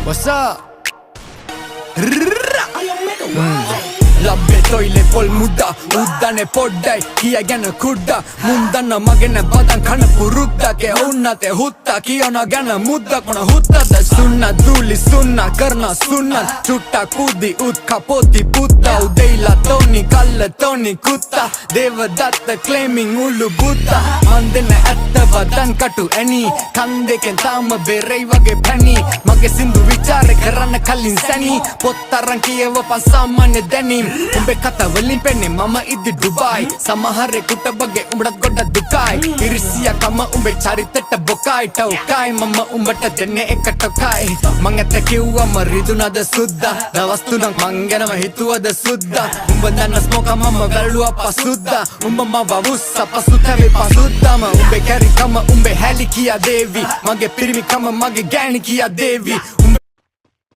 What's up? ලබ්බේ තොයිලේ පොල් මුද්දා උද්දනේ පොඩ්ඩයි කියගෙන කුඩ්ඩා මුන්දන්න මගෙන බදන් කන පුරුද්දගේ උන්නතේ හුත්තා කියන ගැන මුද්දා කොන හුත්තද සුන්න දූලි සුන්න කරන සුන්න චුට්ටා කුදි උත් කපොති පුත්තා උදෙයිලා තෝනි කල්ල තෝනි කුත්තා දේවදත්ත ක්ලේමින් උළු බුත්තා මන් දෙන්න ඇත්ත වදන් කටු ඇනි කන් දෙකෙන් තාම බෙරෙයි වගේ පැණි මගේ සින්දු විචාරේ කරන්න කලින් සැනි පොත් අරන් කියවපන් සාමාන්‍ය දැනීම් උඹේ කතාවලින් පෙන්නේ මම ඉදි ඩුබායි සමහරෙකුට බගේ උඹට ගොඩක් දුකයි ඉරිසියාකම උඹේ චරිතෙට බොකයි ටෝකයි මම උඹට දෙන්නේ එක ටෝකයි මං ඇත්ත කිව්වම රිදුනද සුද්දා දවස් තුනක් මං ගැනම හිතුවද සුද්දා උඹ දන්න ස්මෝක මම වැළුවා පසුද්දා උඹ මව වුස්සා පසුතැවේ පසුද්දාම උඹේ කැරිකම උඹේ හැලි කියා දේවි මගේ පිරිමිකම මගේ ගෑණි කියා දේවි